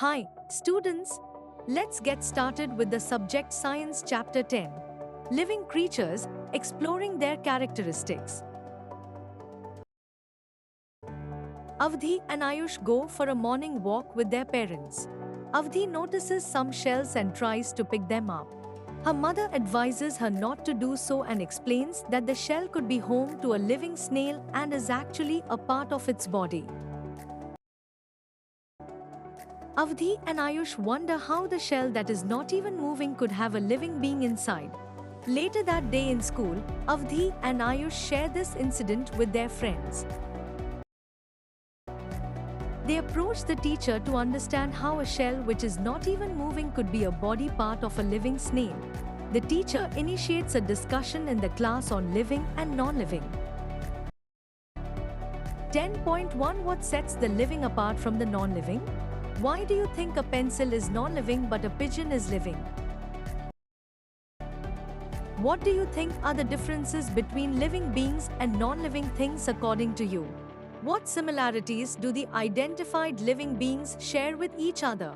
Hi, students. Let's get started with the subject Science Chapter 10. Living Creatures, Exploring Their Characteristics. Avdhi and Ayush go for a morning walk with their parents. Avdhi notices some shells and tries to pick them up. Her mother advises her not to do so and explains that the shell could be home to a living snail and is actually a part of its body. Avdhi and Ayush wonder how the shell that is not even moving could have a living being inside. Later that day in school, Avdhi and Ayush share this incident with their friends. They approach the teacher to understand how a shell which is not even moving could be a body part of a living snail. The teacher initiates a discussion in the class on living and non-living. 10.1 What sets the living apart from the non-living? Why do you think a pencil is non-living but a pigeon is living? What do you think are the differences between living beings and non-living things according to you? What similarities do the identified living beings share with each other?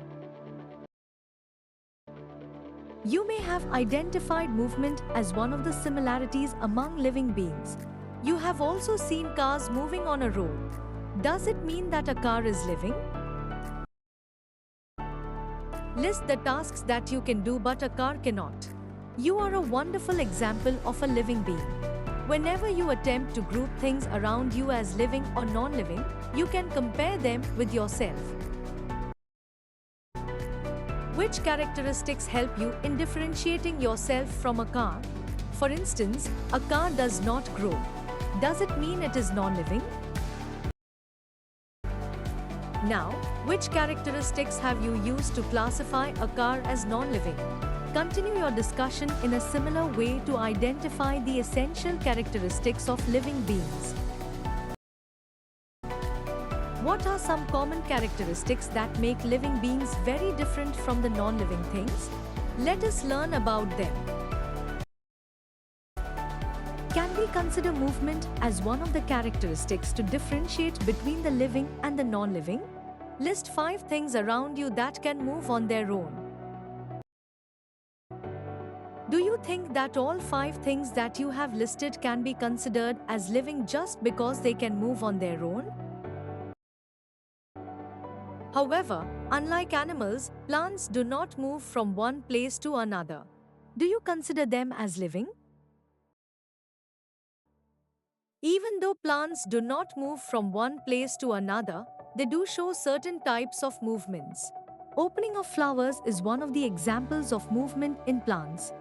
You may have identified movement as one of the similarities among living beings. You have also seen cars moving on a road. Does it mean that a car is living? List the tasks that you can do but a car cannot. You are a wonderful example of a living being. Whenever you attempt to group things around you as living or non-living, you can compare them with yourself. Which characteristics help you in differentiating yourself from a car? For instance, a car does not grow. Does it mean it is non-living? Now, which characteristics have you used to classify a car as non-living? Continue your discussion in a similar way to identify the essential characteristics of living beings. What are some common characteristics that make living beings very different from the non-living things? Let us learn about them. Can we consider movement as one of the characteristics to differentiate between the living and the non-living? List 5 things around you that can move on their own. Do you think that all 5 things that you have listed can be considered as living just because they can move on their own? However, unlike animals, plants do not move from one place to another. Do you consider them as living? Even though plants do not move from one place to another, they do show certain types of movements. Opening of flowers is one of the examples of movement in plants.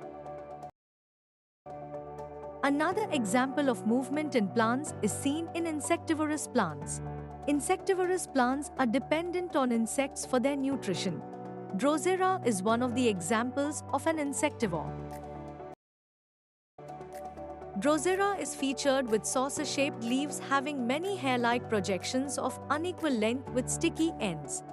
Another example of movement in plants is seen in insectivorous plants. Insectivorous plants are dependent on insects for their nutrition. Drosera is one of the examples of an insectivore. Drosera is featured with saucer-shaped leaves having many hair-like projections of unequal length with sticky ends.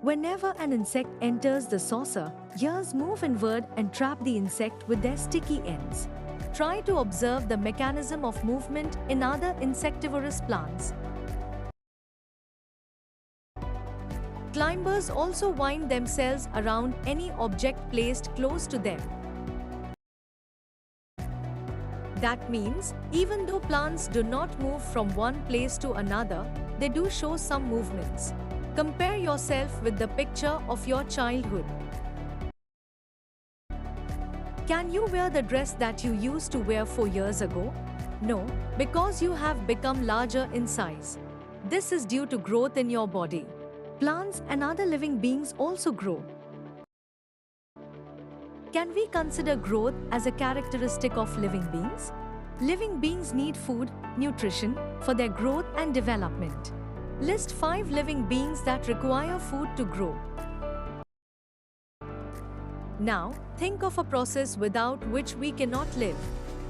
Whenever an insect enters the saucer, ears move inward and trap the insect with their sticky ends. Try to observe the mechanism of movement in other insectivorous plants. Climbers also wind themselves around any object placed close to them. That means, even though plants do not move from one place to another, they do show some movements. Compare yourself with the picture of your childhood. Can you wear the dress that you used to wear 4 years ago? No, because you have become larger in size. This is due to growth in your body. Plants and other living beings also grow. Can we consider growth as a characteristic of living beings? Living beings need food, nutrition, for their growth and development. List 5 living beings that require food to grow. Now, think of a process without which we cannot live.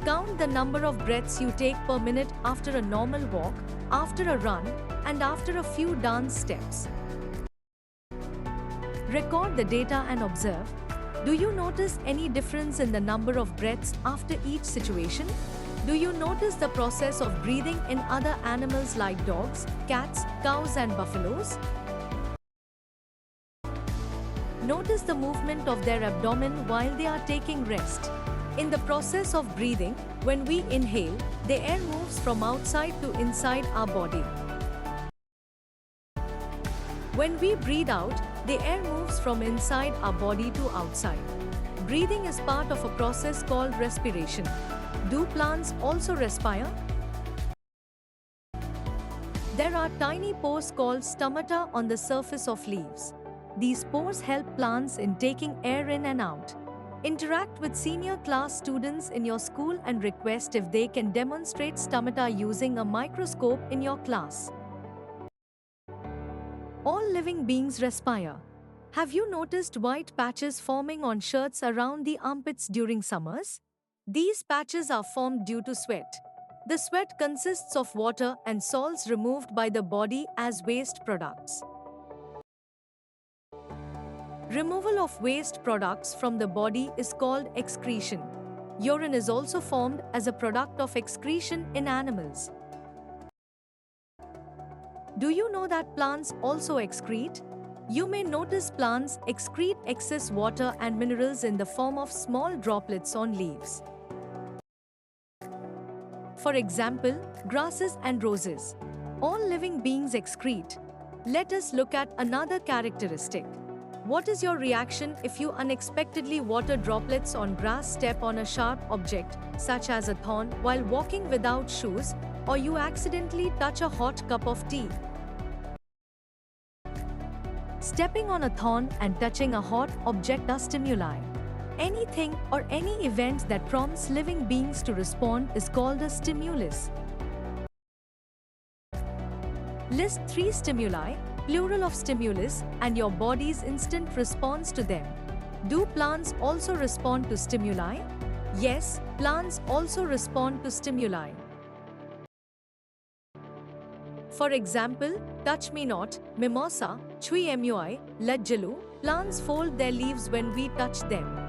Count the number of breaths you take per minute after a normal walk, after a run, and after a few dance steps. Record the data and observe. Do you notice any difference in the number of breaths after each situation? Do you notice the process of breathing in other animals like dogs, cats, cows, and buffaloes? Notice the movement of their abdomen while they are taking rest. In the process of breathing, when we inhale, the air moves from outside to inside our body. When we breathe out, the air moves from inside our body to outside. Breathing is part of a process called respiration. Do plants also respire? There are tiny pores called stomata on the surface of leaves. These pores help plants in taking air in and out. Interact with senior class students in your school and request if they can demonstrate stomata using a microscope in your class. All living beings respire. Have you noticed white patches forming on shirts around the armpits during summers? These patches are formed due to sweat. The sweat consists of water and salts removed by the body as waste products. Removal of waste products from the body is called excretion. Urine is also formed as a product of excretion in animals. Do you know that plants also excrete? You may notice plants excrete excess water and minerals in the form of small droplets on leaves. For example, grasses and roses. All living beings excrete. Let us look at another characteristic. What is your reaction if you unexpectedly water droplets on grass, step on a sharp object, such as a thorn, while walking without shoes, or you accidentally touch a hot cup of tea? Stepping on a thorn and touching a hot object are stimuli. Anything or any event that prompts living beings to respond is called a stimulus. List 3 stimuli, plural of stimulus, and your body's instant response to them. Do plants also respond to stimuli? Yes, plants also respond to stimuli. For example, touch me not, mimosa, chui mui, lajjalu, plants fold their leaves when we touch them.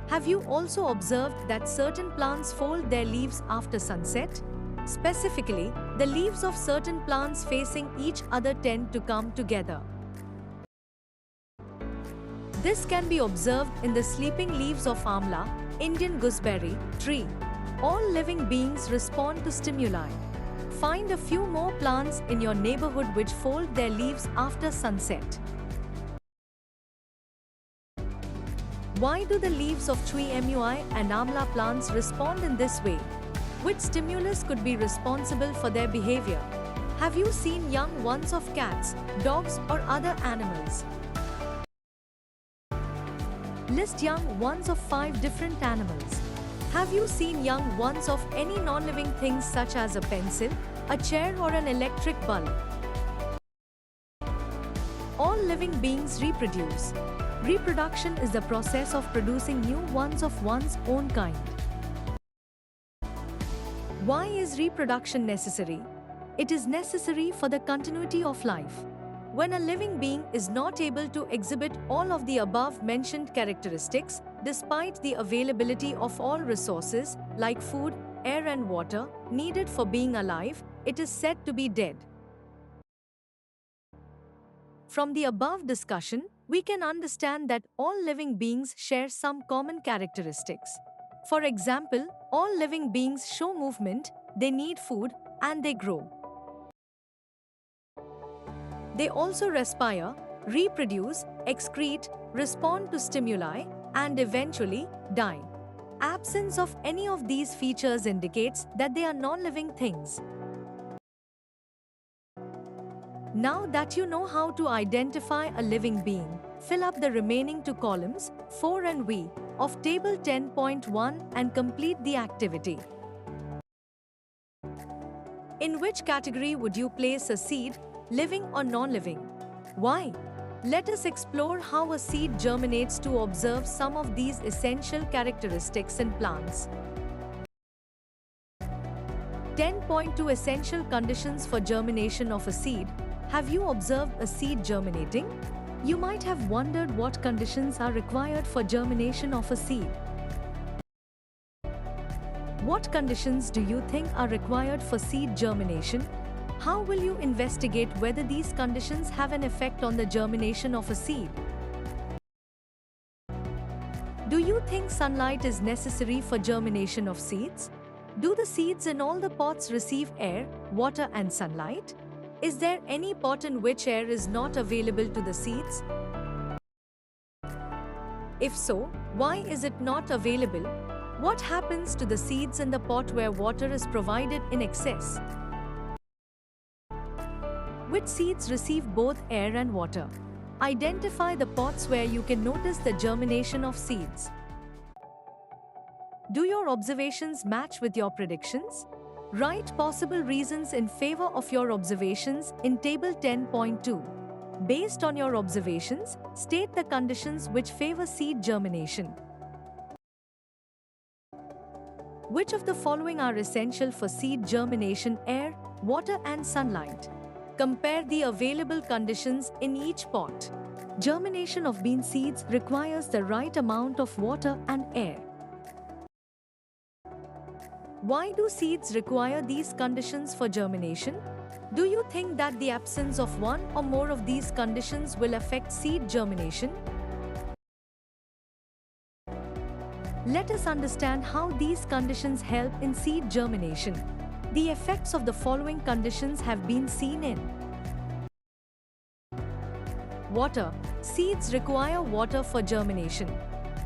Have you also observed that certain plants fold their leaves after sunset? Specifically, the leaves of certain plants facing each other tend to come together. This can be observed in the sleeping leaves of amla, Indian gooseberry, tree. All living beings respond to stimuli. Find a few more plants in your neighborhood which fold their leaves after sunset. Why do the leaves of chui mui and amla plants respond in this way? Which stimulus could be responsible for their behavior? Have you seen young ones of cats, dogs, or other animals? List young ones of 5 different animals. Have you seen young ones of any non-living things such as a pencil, a chair, or an electric bulb? All living beings reproduce. Reproduction is the process of producing new ones of one's own kind. Why is reproduction necessary? It is necessary for the continuity of life. When a living being is not able to exhibit all of the above-mentioned characteristics, despite the availability of all resources, like food, air and water, needed for being alive, it is said to be dead. From the above discussion, we can understand that all living beings share some common characteristics. For example, all living beings show movement, they need food, and they grow. They also respire, reproduce, excrete, respond to stimuli, and eventually die. Absence of any of these features indicates that they are non-living things. Now that you know how to identify a living being, fill up the remaining 2 columns, 4 and V, of Table 10.1 and complete the activity. In which category would you place a seed, living or non-living? Why? Let us explore how a seed germinates to observe some of these essential characteristics in plants. 10.2 Essential conditions for germination of a seed. Have you observed a seed germinating? You might have wondered what conditions are required for germination of a seed. What conditions do you think are required for seed germination? How will you investigate whether these conditions have an effect on the germination of a seed? Do you think sunlight is necessary for germination of seeds? Do the seeds in all the pots receive air, water and sunlight? Is there any pot in which air is not available to the seeds? If so, why is it not available? What happens to the seeds in the pot where water is provided in excess? Which seeds receive both air and water? Identify the pots where you can notice the germination of seeds. Do your observations match with your predictions? Write possible reasons in favor of your observations in Table 10.2. Based on your observations, state the conditions which favor seed germination. Which of the following are essential for seed germination? Air, water and sunlight. Compare the available conditions in each pot. Germination of bean seeds requires the right amount of water and air. Why do seeds require these conditions for germination? Do you think that the absence of one or more of these conditions will affect seed germination? Let us understand how these conditions help in seed germination. The effects of the following conditions have been seen in water. Seeds require water for germination.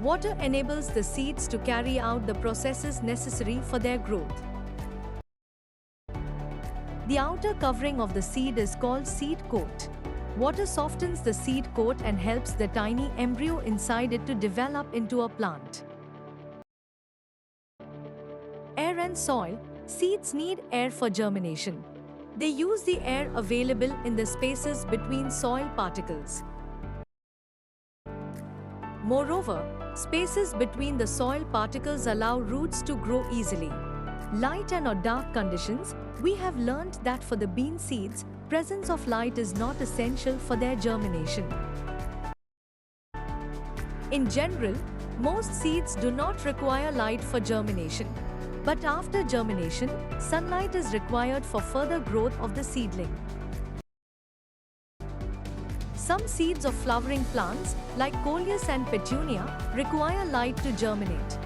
Water enables the seeds to carry out the processes necessary for their growth. The outer covering of the seed is called seed coat. Water softens the seed coat and helps the tiny embryo inside it to develop into a plant. Air and soil. Seeds need air for germination. They use the air available in the spaces between soil particles. Moreover, spaces between the soil particles allow roots to grow easily. Light and or dark conditions. We have learned that for the bean seeds, presence of light is not essential for their germination. In general, most seeds do not require light for germination. But after germination, sunlight is required for further growth of the seedling. Some seeds of flowering plants, like coleus and petunia, require light to germinate.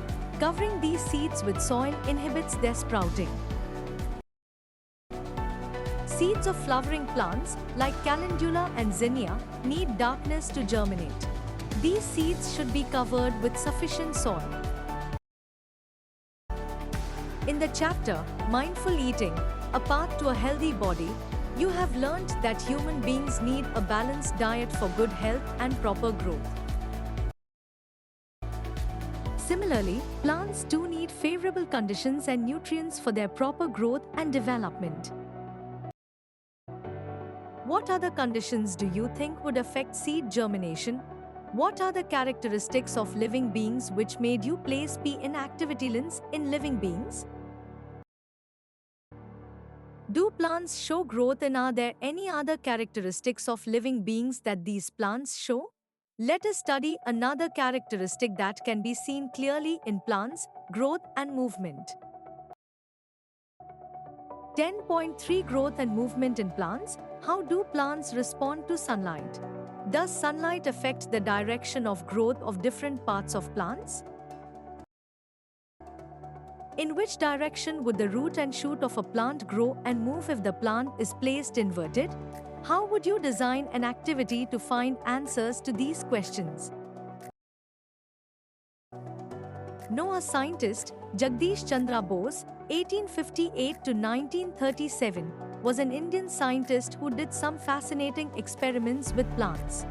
Covering these seeds with soil inhibits their sprouting. Seeds of flowering plants, like calendula and zinnia, need darkness to germinate. These seeds should be covered with sufficient soil. In the chapter, Mindful Eating, A Path to a Healthy Body, you have learned that human beings need a balanced diet for good health and proper growth. Similarly, plants too need favorable conditions and nutrients for their proper growth and development. What other conditions do you think would affect seed germination? What are the characteristics of living beings which made you place P in activity lens in living beings? Do plants show growth, and are there any other characteristics of living beings that these plants show? Let us study another characteristic that can be seen clearly in plants: growth and movement. 10.3 Growth and movement in plants. How do plants respond to sunlight? Does sunlight affect the direction of growth of different parts of plants? In which direction would the root and shoot of a plant grow and move if the plant is placed inverted? How would you design an activity to find answers to these questions? Noah scientist Jagdish Chandra Bose, 1858 to 1937, was an Indian scientist who did some fascinating experiments with plants.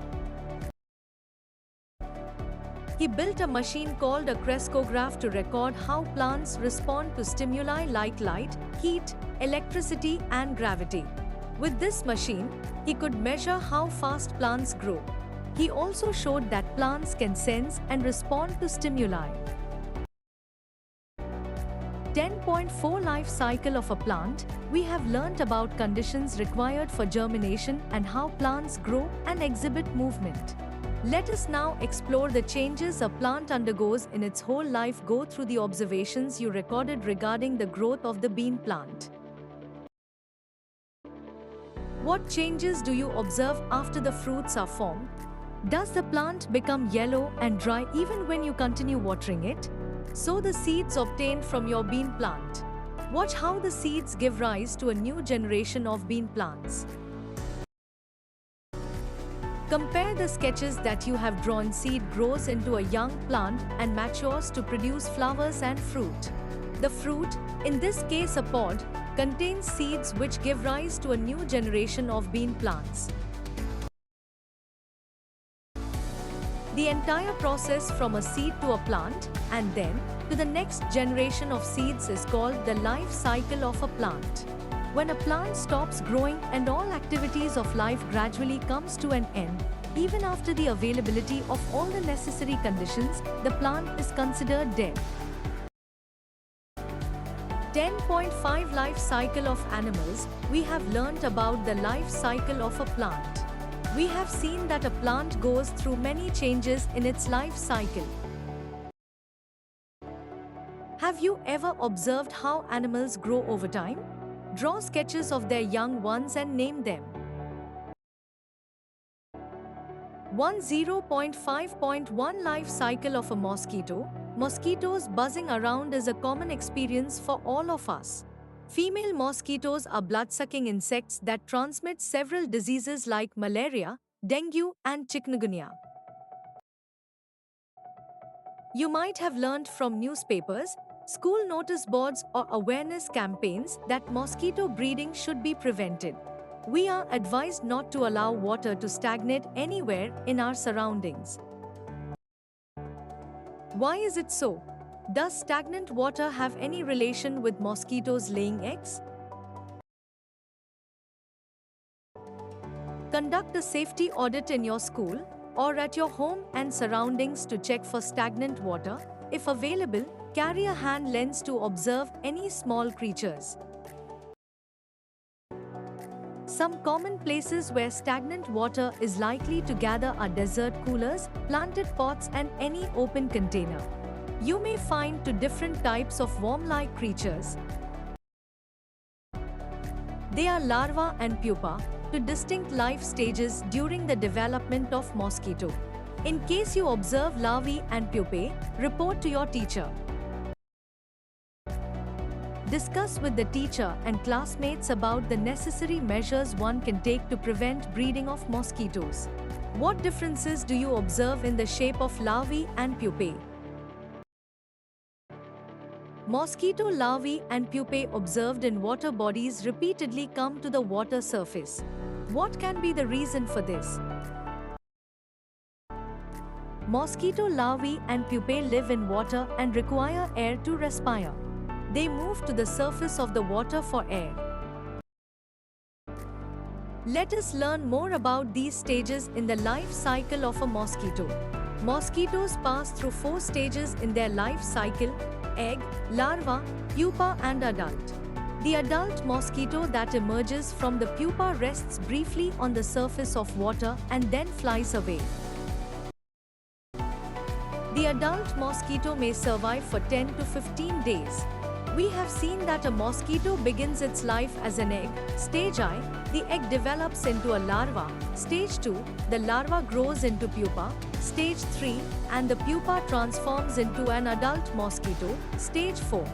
He built a machine called a crescograph to record how plants respond to stimuli like light, heat, electricity, and gravity. With this machine, he could measure how fast plants grow. He also showed that plants can sense and respond to stimuli. 10.4 Life cycle of a plant. We have learnt about conditions required for germination and how plants grow and exhibit movement. Let us now explore the changes a plant undergoes in its whole life. Go through the observations you recorded regarding the growth of the bean plant. What changes do you observe after the fruits are formed? Does the plant become yellow and dry even when you continue watering it? Sow the seeds obtained from your bean plant. Watch how the seeds give rise to a new generation of bean plants. Compare the sketches that you have drawn. Seed grows into a young plant and matures to produce flowers and fruit. The fruit, in this case a pod, contains seeds which give rise to a new generation of bean plants. The entire process from a seed to a plant and then to the next generation of seeds is called the life cycle of a plant. When a plant stops growing and all activities of life gradually comes to an end, even after the availability of all the necessary conditions, the plant is considered dead. 10.5 Life cycle of animals. We have learnt about the life cycle of a plant. We have seen that a plant goes through many changes in its life cycle. Have you ever observed how animals grow over time? Draw sketches of their young ones and name them. 10.5.1 Life cycle of a mosquito. Mosquitoes buzzing around is a common experience for all of us. Female mosquitoes are blood-sucking insects that transmit several diseases like malaria, dengue, and chikungunya. You might have learned from newspapers, school notice boards, or awareness campaigns that mosquito breeding should be prevented. We are advised not to allow water to stagnate anywhere in our surroundings. Why is it so? Does stagnant water have any relation with mosquitoes laying eggs? Conduct a safety audit in your school or at your home and surroundings to check for stagnant water. If available, carry a hand lens to observe any small creatures. Some common places where stagnant water is likely to gather are desert coolers, planted pots, and any open container. You may find two different types of worm-like creatures. They are larva and pupa, two distinct life stages during the development of mosquito. In case you observe larvae and pupae, report to your teacher. Discuss with the teacher and classmates about the necessary measures one can take to prevent breeding of mosquitoes. What differences do you observe in the shape of larvae and pupae? Mosquito larvae and pupae observed in water bodies repeatedly come to the water surface. What can be the reason for this? Mosquito larvae and pupae live in water and require air to respire. They move to the surface of the water for air. Let us learn more about these stages in the life cycle of a mosquito. Mosquitoes pass through 4 stages in their life cycle: egg, larva, pupa, and adult. The adult mosquito that emerges from the pupa rests briefly on the surface of water and then flies away. The adult mosquito may survive for 10 to 15 days. We have seen that a mosquito begins its life as an egg. Stage I, the egg develops into a larva. Stage 2, the larva grows into pupa. Stage 3, and the pupa transforms into an adult mosquito. Stage 4.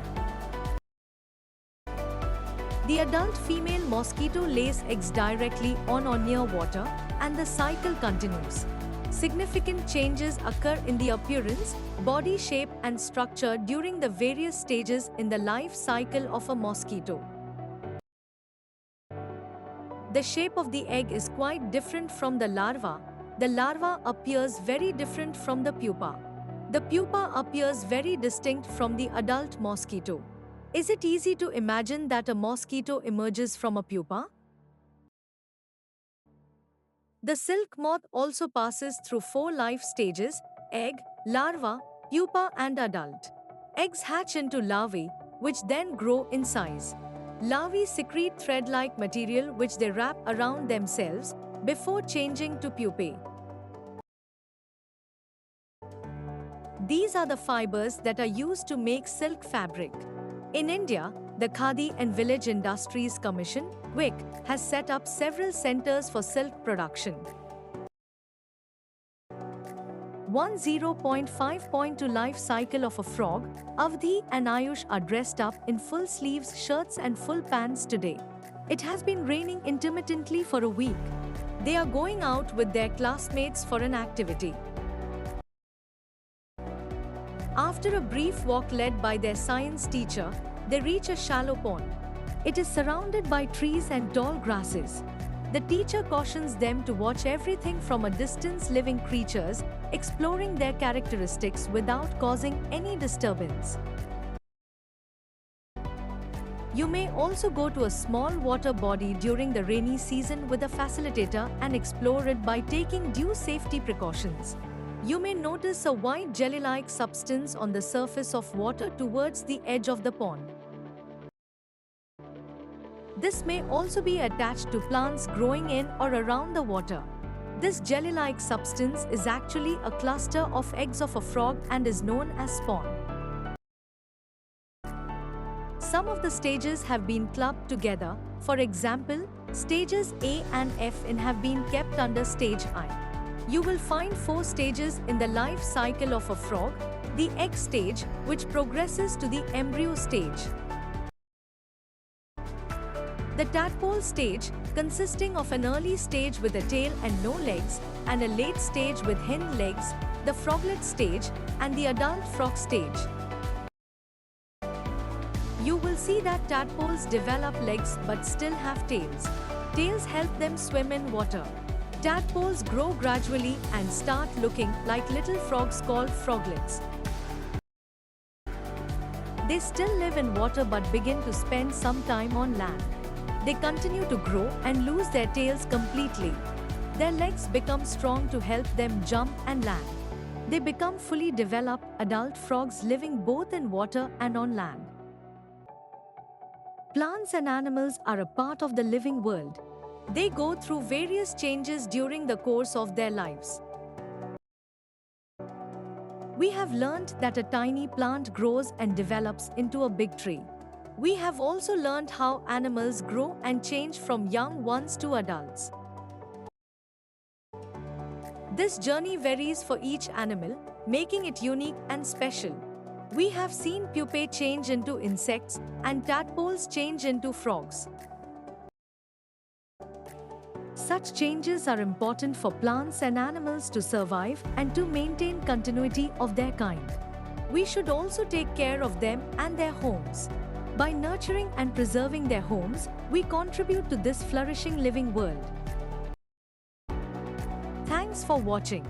The adult female mosquito lays eggs directly on or near water, and the cycle continues. Significant changes occur in the appearance, body shape, and structure during the various stages in the life cycle of a mosquito. The shape of the egg is quite different from the larva. The larva appears very different from the pupa. The pupa appears very distinct from the adult mosquito. Is it easy to imagine that a mosquito emerges from a pupa? The silk moth also passes through 4 life stages: egg, larva, pupa, and adult. Eggs hatch into larvae, which then grow in size. Larvae secrete thread-like material which they wrap around themselves before changing to pupae. These are the fibers that are used to make silk fabric. In India, the Khadi and Village Industries Commission (WIC) has set up several centers for silk production. 10.5.2 Life cycle of a frog. Avdhi and Ayush are dressed up in full sleeves shirts and full pants today. It has been raining intermittently for a week. They are going out with their classmates for an activity. After a brief walk led by their science teacher, they reach a shallow pond. It is surrounded by trees and tall grasses. The teacher cautions them to watch everything from a distance, living creatures, exploring their characteristics without causing any disturbance. You may also go to a small water body during the rainy season with a facilitator and explore it by taking due safety precautions. You may notice a white jelly-like substance on the surface of water towards the edge of the pond. This may also be attached to plants growing in or around the water. This jelly-like substance is actually a cluster of eggs of a frog and is known as spawn. Some of the stages have been clubbed together. For example, stages A and F have been kept under stage I. You will find 4 stages in the life cycle of a frog. The egg stage, which progresses to the embryo stage. The tadpole stage, consisting of an early stage with a tail and no legs, and a late stage with hind legs, the froglet stage, and the adult frog stage. You will see that tadpoles develop legs but still have tails. Tails help them swim in water. Tadpoles grow gradually and start looking like little frogs called froglets. They still live in water but begin to spend some time on land. They continue to grow and lose their tails completely. Their legs become strong to help them jump and land. They become fully developed adult frogs living both in water and on land. Plants and animals are a part of the living world. They go through various changes during the course of their lives. We have learned that a tiny plant grows and develops into a big tree. We have also learned how animals grow and change from young ones to adults. This journey varies for each animal, making it unique and special. We have seen pupae change into insects and tadpoles change into frogs. Such changes are important for plants and animals to survive and to maintain continuity of their kind. We should also take care of them and their homes. By nurturing and preserving their homes, we contribute to this flourishing living world. Thanks for watching.